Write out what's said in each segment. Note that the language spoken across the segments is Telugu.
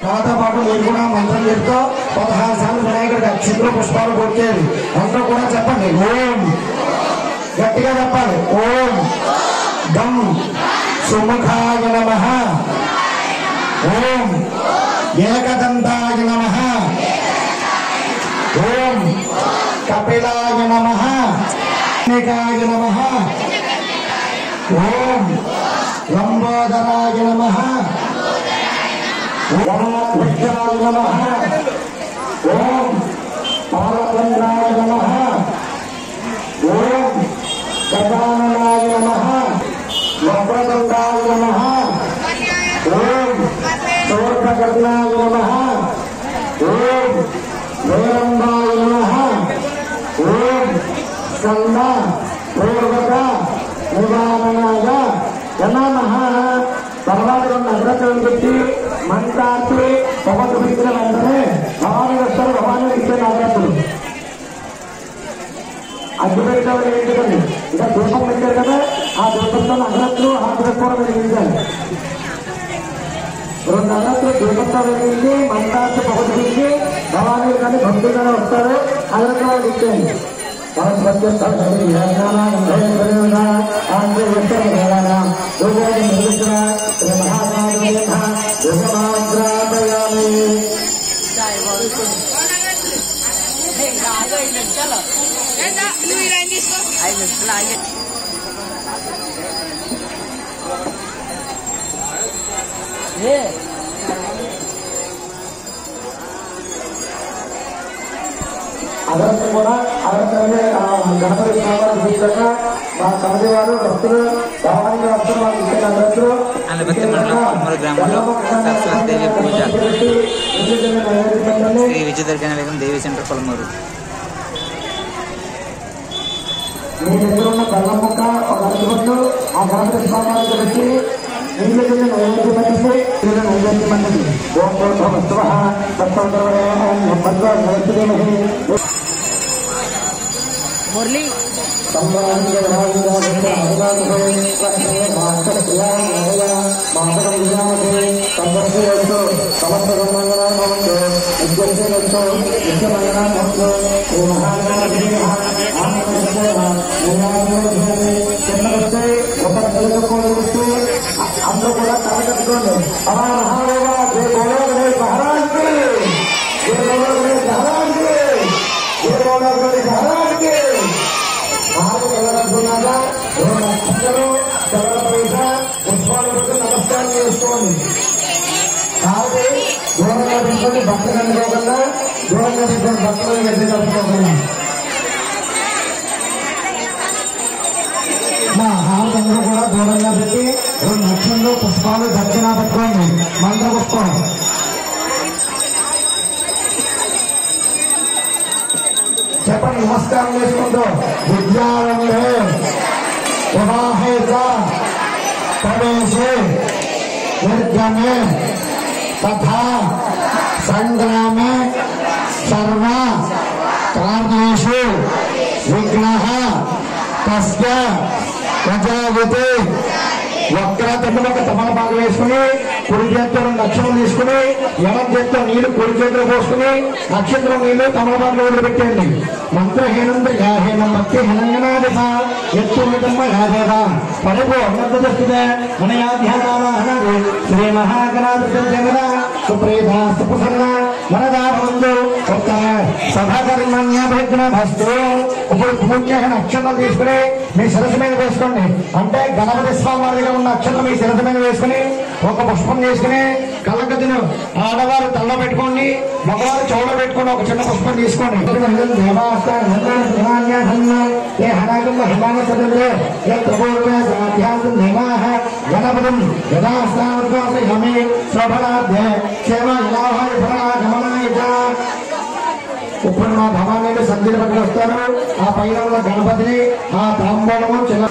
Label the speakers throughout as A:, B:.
A: నాతో పాటు మీరు కూడా మంత్రం చెప్తూ 16 సార్లు వినాయకుడికి అక్షంతలు పుష్పాలు కొట్టేది. అందరూ కూడా చెప్పండి ఓం. గట్టిగా చెప్పాలి ఓం గం సుముఖాయ నమః, ఓం ఏకదంతాయ నమః, ఓం కపిలాయ నమః, నికాయ నమః, ఓం లంబోదరాయ నమః, ఓం విష్ణాయ నమః, ఓం పాలచంద్రాయ నమః, ఓం గజాననాయ నమః, వక్రతుండాయ నమః, ఓం శూర్పకర్ణాయ నమః, ఓం వేరంబాయ నమః, ఓం స్కంద పూర్వక నివారణాయ నమః. తర్వాత రెండు అగ్రతలను పెట్టి మంత్రాన్ని సమర్పించిన వెంటనే భవానీ వస్తారు. భవానీ ఇచ్చిన అగ్రతలు అగ్గి పెట్టేవాళ్ళు ఏంటండి, ఇంకా దీపం పెట్టారు కదా, ఆ దీపంతో అగ్రతలు హాజరత్వం వెలిగించాలి. రెండు అగ్రతలు దీపంతో వెలిగించి మంత్రాన్ని సమర్పించి భవానీ కానీ భక్తులు కానీ వస్తారు. అగ్రతలు ఇచ్చేయండి. అదర్శ కూడా అదర్శనే గణపతి స్వామి చూసాక మా కమిటీ వారు భక్తులు భవానీ భక్తులు మాకు ఇచ్చిన అదర్శలు
B: అనపత్తి మండలం కొమ్మూరు గ్రామంలో సరస్వతీదేవి పూజ శ్రీ విజయదుర్గానవేగం దేవి సెంటర్ కొమ్మూరు.
A: మీ దగ్గర ఉన్న బెల్లం ముక్క ఒక అరటిపట్టు ఆ గణపతి స్వామి పెట్టి నీళ్ళ కింద నైవేద్యం పెట్టింది. నీళ్ళ నైవేద్యం పట్టింది.
B: మురళి
A: అందరూ కూడా కలగట్టుకోండి. నమస్కారం చేసుకోండి. కాబట్టి దూరంగా తీసుకొని భక్తులు అనుకోకుండా దూరంగా తీసుకొని భక్తులను గట్టి కలుపుకోకుండా మా హారతంలో కూడా దూరంగా పెట్టి 2 లక్షలు పుష్పాలు దక్షిణ పెట్టుకోండి. మంత్ర పుష్పం చెప్పండి. నమస్కారం చేసుకుంటూ విద్యారంభే వివాహేత ప్రవేశే నిర్గమే తథా సంగ్రామే సర్వ కార్యేషు విఘ్నః తస్య ప్రజాపతి. వక్రతములు ఒక తమలపాకు వేసుకుని కుడి చేతితో 2 అక్షరం తీసుకుని ఎడం చేతితో నీళ్లు కుడి చేతిలో పోసుకుని నక్షత్రం నీళ్లు తమలపాకులు వదిలిపెట్టండి. మంత్రహీనం యాహీనం భక్తి హనంగనాదిత ఎత్తు విధమ్మ యాదేవ పడిపో అన్నదస్తుదే మనయాధ్యానామహనది శ్రీ మహాగణాధిపతి సుప్రీత సుప్రసన్న మనదాభందు ఉత్తమ సభకర్మణ్యభిఘ్న భస్తు. ఇప్పుడు పూజ అక్షరం తీసుకుని మీ శిరస్సు మీద వేసుకోండి. అంటే గణపతి స్వామి వారిగా ఉన్న అక్షరం మీ శిరస్సు మీద వేసుకుని ఒక పుష్పం చేసుకుని కళ్ళకద్దును ఆడవారు తల్ల పెట్టుకోండి, మగవారు చెవులో పెట్టుకోండి. ఒక చిన్న పుష్పం తీసుకోండి. గణపతి ఇప్పుడు మా భవానీలు సంధిని పట్టి వస్తారు. ఆ పైన ఉన్న గణపతిని ఆ తాంబూలము చిన్న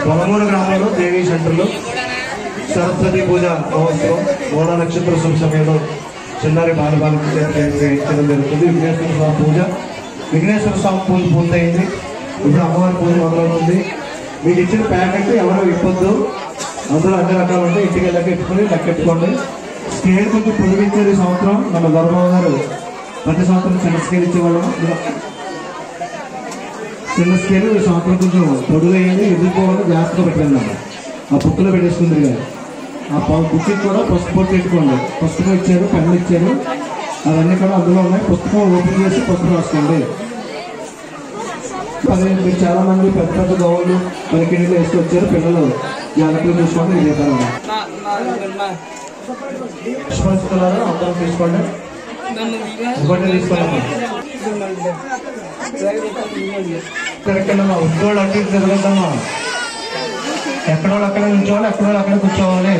C: కొమ్మూరు గ్రామంలో దేవీ సెంటర్లో సరస్వతి పూజ మహోత్సవం 3 నక్షత్ర శుభ సమయంలో చిన్నారి బాలబాలికలు చేయించడం జరుగుతుంది. విఘ్నేశ్వర స్వామి పూజ పూర్తయింది. ఇప్పుడు అమ్మవారి పూజ మొదలవుతుంది. మీకు ఇచ్చిన ప్యాకెట్ ఎవరో ఇవ్వద్దు, అందులో అన్ని రకాలు ఉంటాయి. ఇంటికి వెళ్ళక ఎట్టుకుని లెక్కెట్టుకోండి. స్కేల్ కొంచెం పొడిగించేది సంవత్సరం మన గౌరవ గారు ప్రతి సంవత్సరం చిన్న స్కేల్ ఇచ్చేవాళ్ళం. చిన్న స్కేల్ ఈ సంవత్సరం కొంచెం పొడుగు అయ్యింది, ఎదుర్కోవాలి, జాగ్రత్తగా పెట్టండి. ఆ బుక్లో పెట్టేసుకుంది కదా, ఆ బుక్కి కూడా పుస్తకం పెట్టుకోండి. పుస్తకం ఇచ్చారు, పెన్ను ఇచ్చారు, అవన్నీ కూడా అందులో ఉన్నాయి. పుస్తకం ఓపెన్ చేసి పుస్తకం రాసుకోండి. మీరు చాలా మంది పెద్ద పెద్ద గౌళ్ళు మనకి నీళ్ళు వేసుకొచ్చారు. పిల్లలు జాగ్రత్తగా చూసుకోండి. ఇదే కారణం పుష్పస్తున్నారు, అందరం తీసుకోండి. ఇంకోటి తీసుకోండి. ఎక్కడికెళ్ళమ్మా, ఉద్యోగులు అటు ఇటు తిరగద్దమ్మా. ఎక్కడో అక్కడ ఉంచోవాలి, ఎక్కడో అక్కడ కూర్చోవాలి.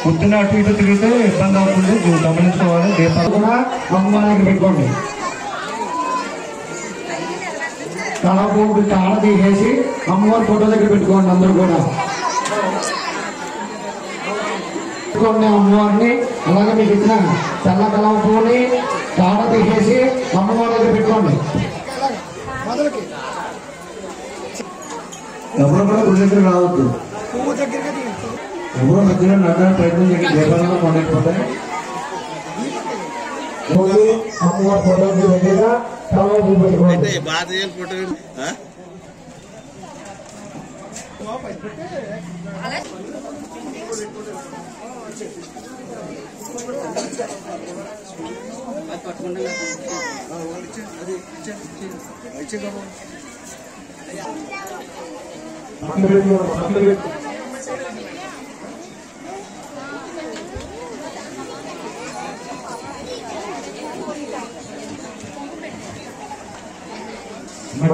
C: పొద్దున్న అటు ఇటు తిరిగితే ఇబ్బంది అవుతుంది, గమనించుకోవాలి. దీపాలు
A: కూడా అమ్మవారికి పెట్టుకోండి. తలపూడి తాళ తీసేసి అమ్మవారి ఫోటో దగ్గర పెట్టుకోండి. అందరూ కూడా పెట్టుకోండి అమ్మవారిని. అలాగే మీకు ఇచ్చిన తెల్ల కలవ పూని తాళ తీసేసి అమ్మవారి దగ్గర పెట్టుకోండి.
C: ఎవరు కూడా గుడి దగ్గర రావద్దు. ఎవరో మధ్యలో నడడానికి ప్రయత్నం చేసి దేవాలయంలో మొదలైపోతాయి.
A: అమ్మవారి ఫోటో దగ్గర కలవ పువ్వు పెట్టుకోండి.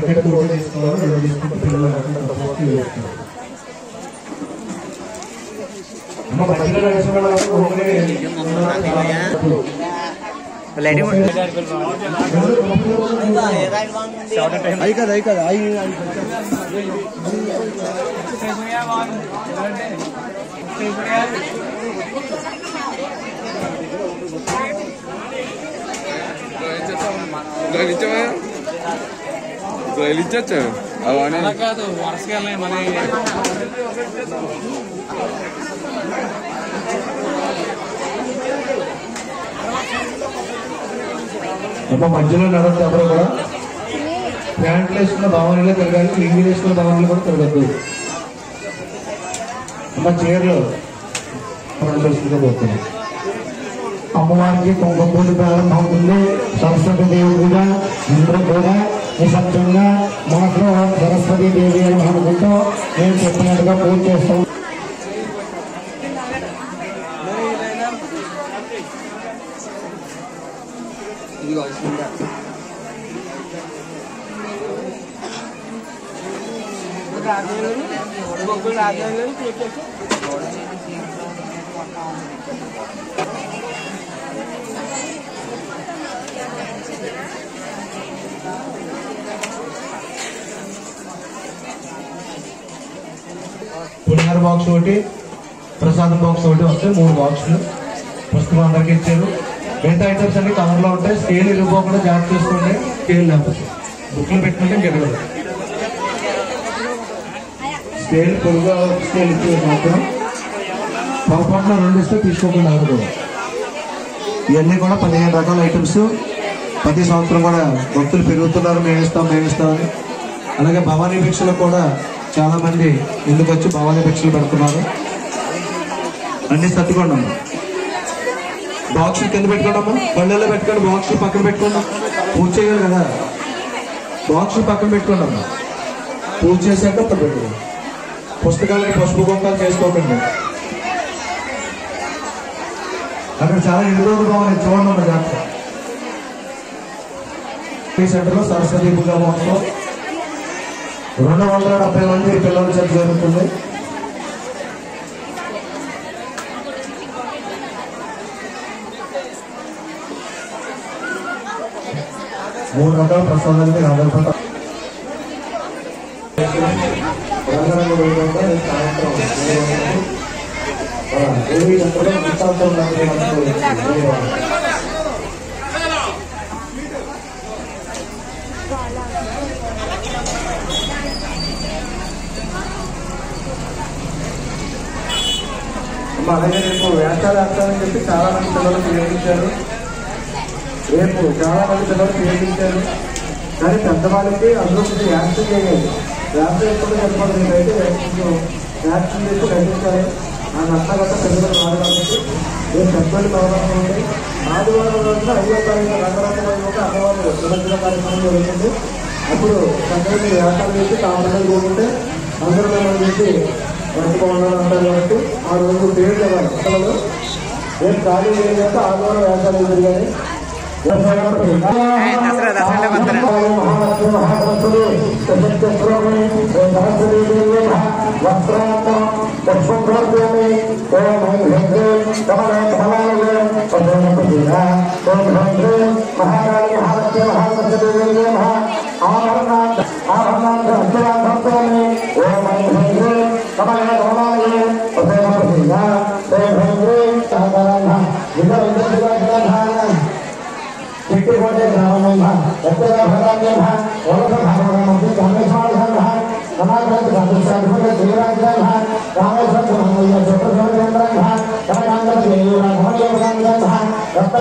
C: టికెట్ కూడా తీసుకోవాలి. తీసుకుంటే పిల్లలు
B: అయి కదా
D: వెళ్ళిచ్చచ్చు అవన్నీ
B: కాదు వరుసగా మన
C: మధ్యలో నడవద్దు. ఎవరు కూడా ప్యాంట్లు వేసుకున్న భావనలో తిరగాలి, లింగి వేసుకున్న భావనలు కూడా తిరగద్దు. చీరలు పోతున్నాం.
A: అమ్మవారికి కుంకుమ పూజ ప్రారంభమవుతుంది. సరస్వతి దేవి కూడా ఇంద్ర కూడా నిశ్శబ్దంగా మనసులో సరస్వతి దేవి అని అనుకుంటూ నేను చెప్పినట్టుగా పూజ చేస్తాం.
C: పులిహోర బాక్స్ ఒకటి, ప్రసాదం బాక్స్ ఒకటి వస్తాయి. 3 బాక్సులు పుస్తకం అందరికి ఇచ్చారు. మిగతా ఐటమ్స్ అన్ని కవర్లో ఉంటాయి. స్కేల్ ఇరుపోకుండా జాగ్రత్త చేసుకోండి. స్కేల్ లేకపోతే బుక్లు పెట్టుకుంటే జరగదు. స్కేల్ పొడిగా స్కేల్ ఇచ్చేది మాత్రం పొరపాటున 2 ఇస్తే తీసుకోకుండా ఆడుకోవాలి. ఇవన్నీ కూడా 15 రకాల ఐటమ్స్. ప్రతి సంవత్సరం కూడా భక్తులు పెరుగుతున్నారు, మేమిస్తామని. అలాగే భవానీ భిక్షలు కూడా చాలా మంది ఎందుకు వచ్చి భవానీ భిక్షలు పెడుతున్నారు. అన్ని సర్దుకోండి. బాక్సులు కింద పెట్టుకోండమ్మా, పళ్ళల్లో పెట్టుకోండి. బాక్సులు పక్కన పెట్టుకోండి. పూజ చేయాలి కదా, బాక్సులు పక్కన పెట్టుకోండి అమ్మా. పూజ చేశాక అప్పుడు పెట్టుకోండి. పుస్తకాలకి పసుపు కుంకాలు చేసుకోకండి. అక్కడ చాలా ఎదురుగా ఉన్నాయి, చూడండి అమ్మా జాగ్రత్త. ఈ సెంటర్లో సరస్వతి పూజా మహోత్సవం 270 మంది పిల్లల చేత జరుగుతుంది. మూడు రకాల ప్రసాదాలకి ఆధారపడ సాయంత్రం అలాగే రేపు వేషాలు వేస్తామని చెప్పి చాలా మంది పిల్లలు ప్రయత్నించారు. రేపు చాలా మంది పిల్లలు ప్రయత్నించారు. కానీ పెద్దవాళ్ళకి అందులో కొంచెం యాక్షన్ చేయాలి. యాక్షన్ ఎప్పుడు సరిపోతుంది. మీరైతే కొంచెం యాక్షన్ చేసి కట్టించాలి. ఆ నష్టగట్ట పిల్లలు రాదు కాబట్టి రేపు పెద్దవాళ్ళకి అవకాశం ఉంది. ఆదివారం రోజున 5వ తారీఖు రంగరంగ యువత అమ్మవారు నిమజ్జన కార్యక్రమం జరుగుతుంది. అప్పుడు పెద్దలు వ్యాపారం చేసి కావాలని కోరుకుంటే అందరూ చేసి పట్టుకోవాలని అంటారు కాబట్టి ఆ రోజు పేరు కదా పిల్లలు రేపు ఖాళీ చేయాలంటే ఆదివారం వ్యాపారం జరిగాయి. చిట్టుకోటే గ్రామం ఎక్కడ భగవాన్ వలస భాగవతి కామేశ్వర సమాజానికి సంతోషాత్మక జీవరాజ్యం రామేశ్వర చతుర్భుజేంద్ర కనకాంగ రత్న